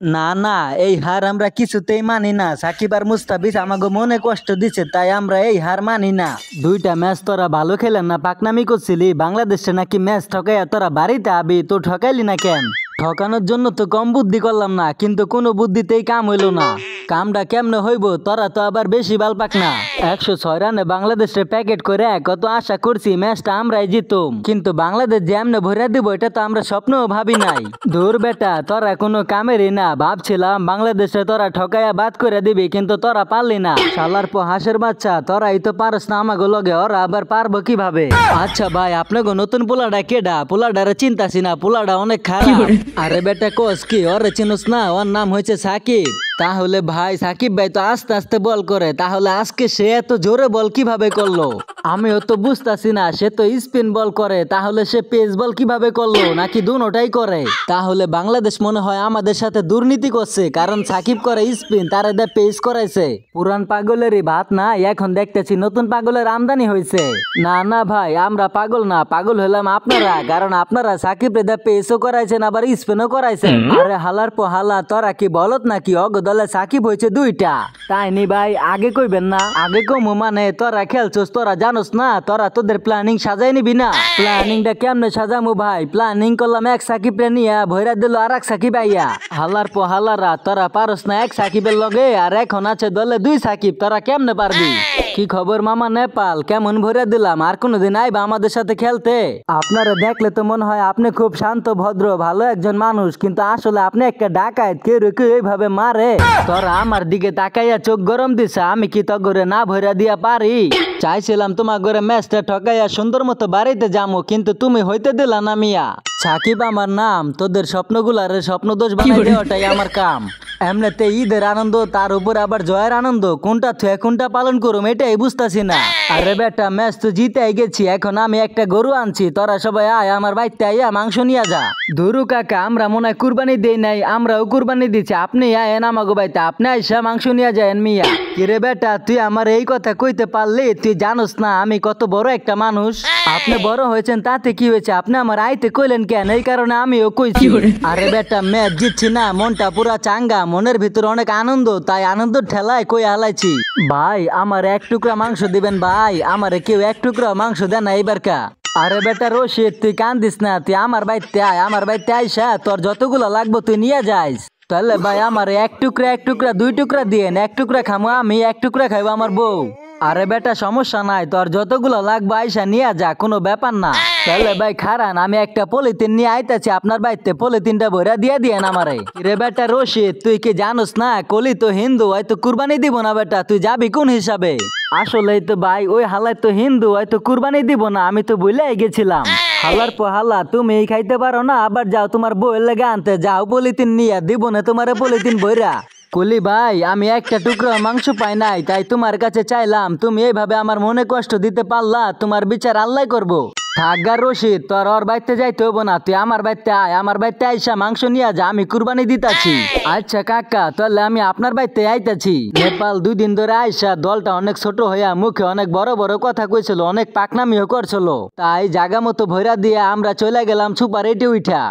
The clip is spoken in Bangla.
না না, এই হার আমরা কিছুতেই মানি না। সাকিব আর মুস্তাফিজ আমাকে মনে কষ্ট দিচ্ছে, তাই আমরা এই হার মানি না। দুইটা ম্যাচ তোরা ভালো খেলেন না, পাকনামি করছিলি। বাংলাদেশে নাকি ম্যাচ ঠকাইয়া তোরা বাড়িতে আবি, তো ঠকাইলি না কেন? ঠকানোর জন্য তো কম বুদ্ধি করলাম না, কিন্তু কোনো বুদ্ধিতেই কাম হইল না। কামটা কেমনে হইব? তোরা তো আবার বেশি বাল পাক না। 106 রানে বাংলাদেশের প্যাকেট করে কত আশা করছি ম্যাচটা আমরাই জিতুম, কিন্তু বাংলাদেশ যে এমনি ভরে দিব এটা তো আমরা স্বপ্নও ভাবি নাই। দূর বেটা, তোরা কোনো কামেরই না। ভাবছিলাম বাংলাদেশে তোরা ঠকাইয়া বাদ করে দিবি, কিন্তু তোরা পারলি না। শালার হাঁসের বাচ্চা, তোরাই তো পারস না আমাগো লগে, ওরা আবার পারবো কিভাবে? আচ্ছা ভাই, আপনাকে নতুন পোলাডা কেডা? পোলাডারে চিন্তাছি না, পোলাডা অনেক খারাপ। আরে বেটা কোস কি, ওরে চিনুস না? ওর নাম হয়েছে সাকিব। তাহলে ভাই সাকিব ভাই তো আস্তে আস্তে বল করে, তাহলে আজকে সে এত জোরে বল কিভাবে করলো? আমিও তো বুঝতাছি না। সে তো স্পিন বল করে, তাহলে সে পেস বল কিভাবে করলো? নাকি দুটোটাই করে? তাহলে বাংলাদেশ মনে হয় আমাদের সাথে দুর্নীতি করছে, কারণ সাকিব করে স্পিন, তার এদের পেস করাইছে। পুরান পাগলেরই ভাত না, এখন দেখতেছি নতুন পাগলের আমদানি হয়েছে। না না ভাই, আমরা পাগল না, পাগল হলাম আপনারা, কারণ আপনারা সাকিব রেদা পেসও করাইছেন আবার স্পিনও করাইছেন। আরে হালার হালা, তোরা কি বলত নাকি অগ দলে সাকিব হয়েছে দুইটা? তাই নি ভাই, আগে কইবেন না? আগে কমু মানে তোরা খেলছস, তোরা জানোস না? তোরা তোদের প্ল্যানিং সাজাই নিবি না? প্ল্যানিংটা কেমনে সাজামু ভাই? প্ল্যানিং করলাম এক সাকিব রে নিয়া, ভৈরা দিল আর এক সাকিব আইয়া। হালার হালারা, তোরা পারস না এক সাকিবের লগে, আর এখন আছে দলে দুই সাকিব, তোরা কেমনে পারবি? কি খবর মামা নেপাল? কেমন ভরে দিলাম? আর কোনদিন আইবা আমাদের সাথে খেলতে? আপনারা দেখলে তো মনে হয় আপনি খুব শান্ত ভদ্র ভালো একজন মানুষ, কিন্তু আসলে আপনি একটা ডাকাত। কেউ কেউ এইভাবে মারে। তোরা আমার দিকে তাকাইয়া চোখ গরম দিছে, আমি কি তো ঘরে না ভরা দিয়া পারি? চাইছিলাম তোমার ঘরে ম্যাচটা ঠকাইয়া সুন্দর মতো বাড়িতে যাবো, কিন্তু তুমি হইতে দিলা না মিয়া। সাকিব আমার নাম, তোদের স্বপ্নগুলারে স্বপ্ন দোষ বানাই দেওয়াটাই আমার কাম। এমনিতে ঈদের আনন্দ, তার উপর আবার জয়ের আনন্দ, কোনটা থুয়ে কোনটা পালন করুম এটাই বুঝতাছি না। আরে বেটা, ম্যাচ তো জিতে গেছি, এখন আমি একটা গরু আনছি, তোরা সবাই আয় আমার বাড়িতে আইয়া মাংস নিয়ে যা। ধুরু কাকা, আমরা মনে হয় কুরবানি দেই নাই, আমরাও কুরবানি দিচ্ছি। আপনি আয়েন আমাগো বাড়িতে, আপনি আইসা মাংস নিয়ে যায়েন মিয়া। কিরে বেটা, তুই আমার এই কথা কইতে পারলি? তুই জানোস না আমি কত বড় একটা মানুষ? আপনি বড় হয়েছেন তাতে কি হয়েছে? আপনি আমার আইতে কইলেন কেন? এই কারণে আমিও কইছি। আরে বেটা, ম্যাচ জিতছি না, মনটা পুরা চাঙ্গা, মনের ভিতরে অনেক আনন্দ, তাই আনন্দ ঠেলায় কই হালাইছি। ভাই আমার এক টুকরা মাংস দিবেন ভাই, আমারে কেউ এক টুকরা মাংস দেন না এইবার কা। আরে বেটা রশিদ, তুই কান্দিস না, তুই আমার বাড়িতে আয়, আমার বাড়িতে আইসা তোর যতগুলো লাগবো তুই নিয়ে যাইস। তাহলে ভাই আমার এক টুকরা দুই টুকরা দিয়েন, এক টুকরা খামো আমি, এক টুকরা খাইবো আমার বউ। আরে বেটা সমস্যা নাই, তোর যতগুলো লাগবে আইসা নিয়ে যা, কোনো ব্যাপার না। তাহলে ভাই খারান, আমি একটা পলিথিন নিয়ে আইতাছি আপনার বাড়িতে, পলিথিনটা ভরা দিয়ে দিয়েন আমারে। রে বেটা রশিদ, তুই কি জানোস না কলি তো হিন্দু, হয়তো কুরবানি দিব না বেটা, তুই যাবি কোন হিসাবে? আসলেই তো ভাই, ওই হালাই তো হিন্দু, হয়তো কুরবানি দিব না, আমি তো ভুলেই গেছিলাম। হালার হালা, তুমি খাইতে পারো না, আবার যাও তোমার বউয়ের লেগে আনতে, যাও পলিথিন নিয়ে দিব না তোমার পলিথিন ভরা। কলি ভাই, আমি একটা টুকরা মাংস পাই নাই, তাই তোমার কাছে চাইলাম। তুমি এইভাবে আমার মনে কষ্ট দিতে পারলা, তোমার বিচার আল্লাহ করবো। থাকগা রশিদ, তোর ওর বাড়িতে যাইতে হবো না, তুই আমার বাড়িতে আয়, আমার বাড়িতে আইসা মাংস নিয়ে যা, আমি কুরবানি দিতাছি। আচ্ছা কাকা, তাহলে আমি আপনার বাড়িতে আইতাছি। নেপাল 2 দিন ধরে আইসা দলটা অনেক ছোট হইয়া মুখে অনেক বড় বড় কথা কইছিল, অনেক পাকনামিও করছিল, তাই জাগা মতো ভৈরা দিয়ে আমরা চলে গেলাম সুপার 8 উঠা।